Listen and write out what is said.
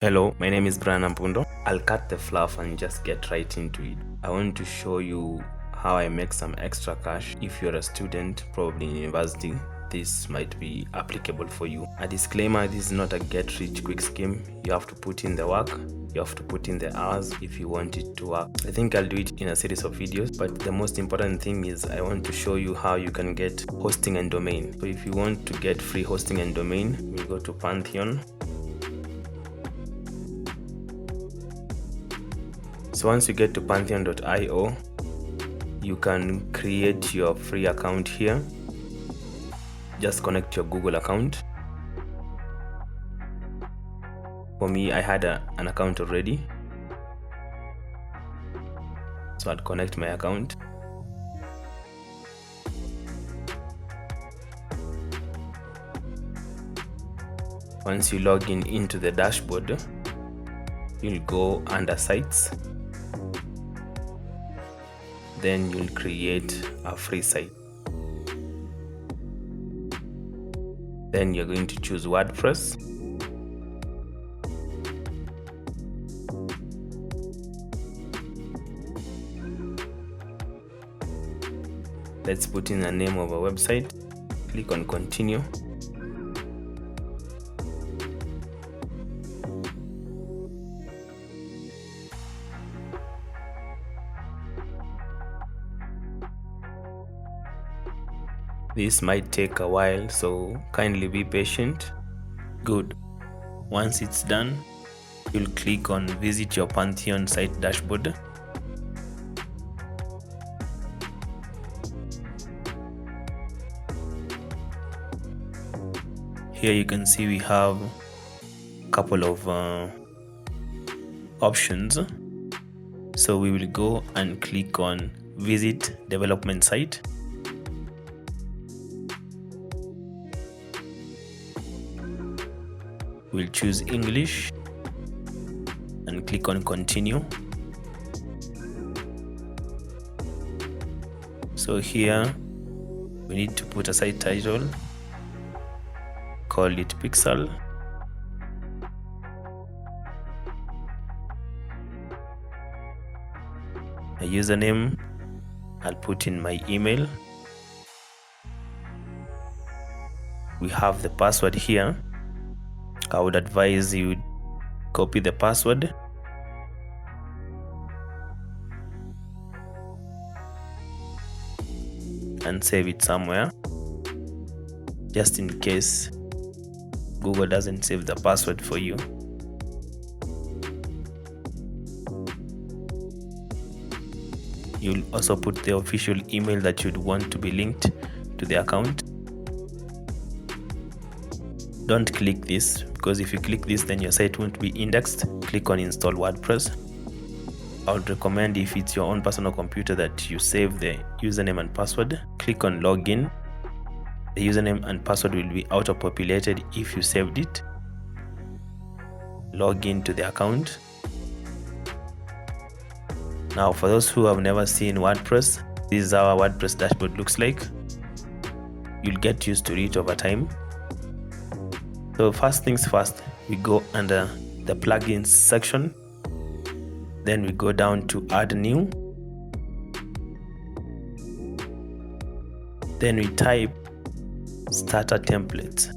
Hello, my name is Brian Ampundo. I'll cut the fluff and just get right into it. I want to show you how I make some extra cash. If you're a student, probably in university, this might be applicable for you. A disclaimer, this is not a get rich quick scheme. You have to put in the work. You have to put in the hours if you want it to work. I think I'll do it in a series of videos, but the most important thing is I want to show you how you can get hosting and domain. So if you want to get free hosting and domain, we go to Pantheon. So once you get to pantheon.io, you can create your free account here. Just connect your Google account. For me, I had an account already, so I'll connect my account. Once you log in into the dashboard, you'll go under sites. Then you'll create a free site. Then you're going to choose WordPress. Let's put in the name of a website. Click on continue. This might take a while, so kindly be patient. Good. Once it's done, you'll click on visit your Pantheon site dashboard. Here you can see we have a couple of options. So we will go and click on visit development site. We'll choose English and click on continue. So here we need to put a site title, call it Pixel. A username, I'll put in my email. We have the password here. I would advise you copy the password and save it somewhere, just in case Google doesn't save the password for you. You'll also put the official email that you'd want to be linked to the account. Don't click this, because if you click this, then your site won't be indexed. Click on install WordPress. I would recommend, if it's your own personal computer, that you save the username and password. Click on login. The username and password will be auto-populated if you saved it. Log in to the account. Now, for those who have never seen WordPress, this is how our WordPress dashboard looks like. You'll get used to it over time. So first things first, we go under the plugins section. Then we go down to add new. Then we type starter templates.